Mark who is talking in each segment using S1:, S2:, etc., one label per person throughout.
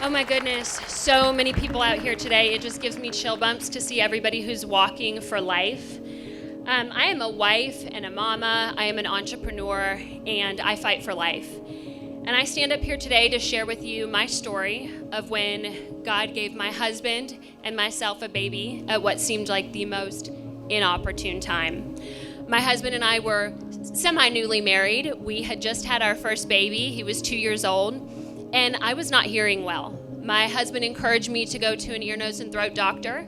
S1: Oh my goodness, so many people out here today. It just gives me chill bumps to see everybody who's walking for life. I am a wife and a mama, I am an entrepreneur, and I fight for life. And I stand up here today to share with you my story of when God gave my husband and myself a baby at what seemed like the most inopportune time. My husband and I were semi-newly married. We had just had our first baby. He was 2 years old. And I was not hearing well. My husband encouraged me to go to an ear, nose, and throat doctor.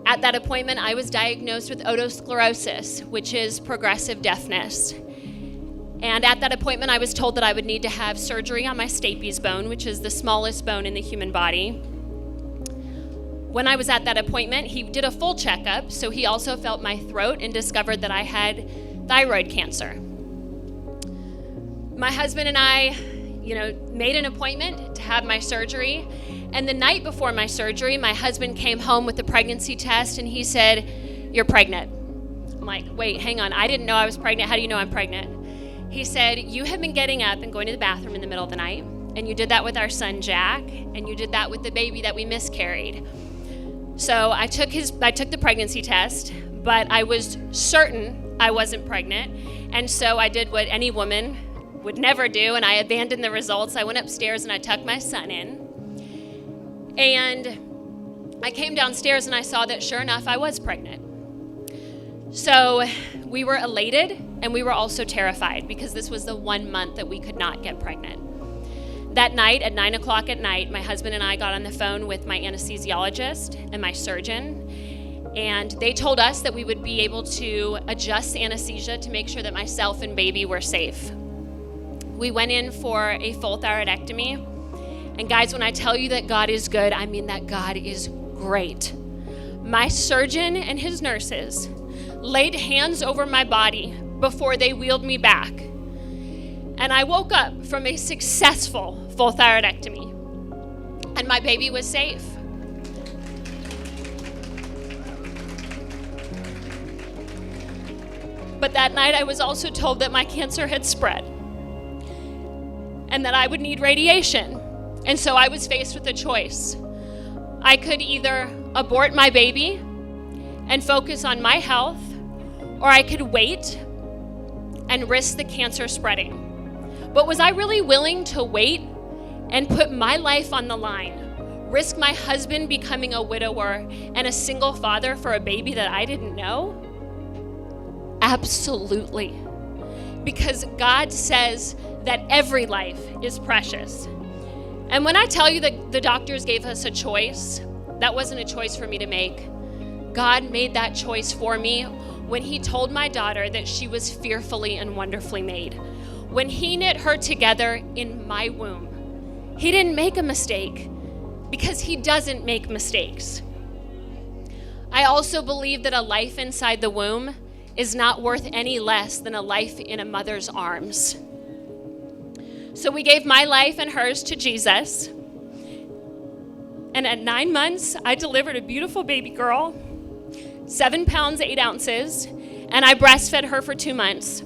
S1: At that appointment, I was diagnosed with otosclerosis, which is progressive deafness. And at that appointment, I was told that I would need to have surgery on my stapes bone, which is the smallest bone in the human body. When I was at that appointment, he did a full checkup, so he also felt my throat and discovered that I had thyroid cancer. My husband and I made an appointment to have my surgery. And the night before my surgery, my husband came home with a pregnancy test and he said, "You're pregnant." I'm like, wait, hang on. I didn't know I was pregnant. How do you know I'm pregnant? He said, "You have been getting up and going to the bathroom in the middle of the night. And you did that with our son, Jack. And you did that with the baby that we miscarried." So I took the pregnancy test, but I was certain I wasn't pregnant. And so I did what any woman would never do, and I abandoned the results. I went upstairs and I tucked my son in. And I came downstairs and I saw that sure enough, I was pregnant. So we were elated and we were also terrified because this was the 1 month that we could not get pregnant. That night at 9 o'clock at night, my husband and I got on the phone with my anesthesiologist and my surgeon, and they told us that we would be able to adjust anesthesia to make sure that myself and baby were safe. We went in for a full thyroidectomy. And guys, when I tell you that God is good, I mean that God is great. My surgeon and his nurses laid hands over my body before they wheeled me back. And I woke up from a successful full thyroidectomy. And my baby was safe. But that night I was also told that my cancer had spread and that I would need radiation. And so I was faced with a choice. I could either abort my baby and focus on my health, or I could wait and risk the cancer spreading. But was I really willing to wait and put my life on the line, risk my husband becoming a widower and a single father for a baby that I didn't know? Absolutely. Because God says that every life is precious. And when I tell you that the doctors gave us a choice, that wasn't a choice for me to make. God made that choice for me when he told my daughter that she was fearfully and wonderfully made. When he knit her together in my womb, he didn't make a mistake because he doesn't make mistakes. I also believe that a life inside the womb is not worth any less than a life in a mother's arms. So we gave my life and hers to Jesus. And at 9 months, I delivered a beautiful baby girl, 7 pounds, 8 ounces, and I breastfed her for 2 months.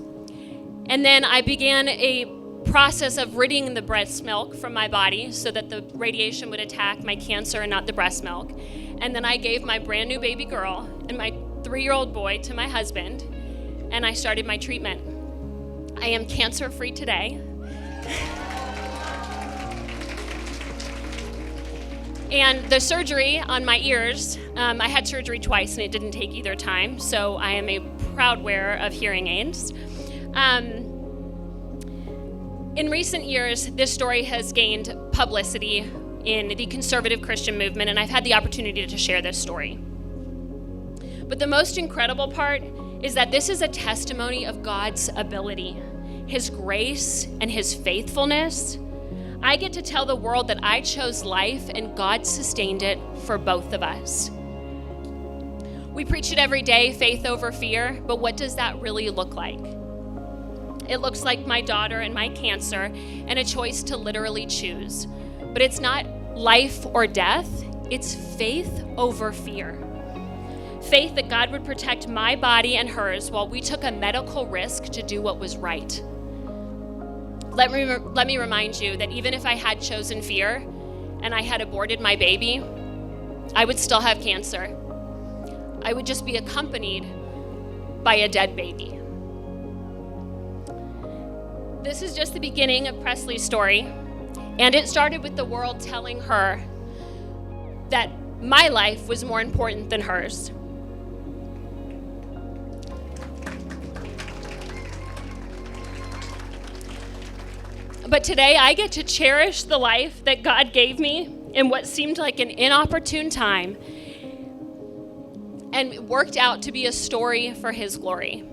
S1: And then I began a process of ridding the breast milk from my body so that the radiation would attack my cancer and not the breast milk. And then I gave my brand new baby girl and my 3-year-old boy to my husband, and I started my treatment. I am cancer-free today. And the surgery on my ears, I had surgery twice and it didn't take either time, so I am a proud wearer of hearing aids. In recent years, this story has gained publicity in the conservative Christian movement, and I've had the opportunity to share this story. But the most incredible part is that this is a testimony of God's ability, his grace, and his faithfulness. I get to tell the world that I chose life and God sustained it for both of us. We preach it every day, faith over fear, but what does that really look like? It looks like my daughter and my cancer and a choice to literally choose. But it's not life or death, it's faith over fear. Faith that God would protect my body and hers while we took a medical risk to do what was right. Let me remind you that even if I had chosen fear and I had aborted my baby, I would still have cancer. I would just be accompanied by a dead baby. This is just the beginning of Presley's story, and it started with the world telling her that my life was more important than hers. But today I get to cherish the life that God gave me in what seemed like an inopportune time, and it worked out to be a story for His glory.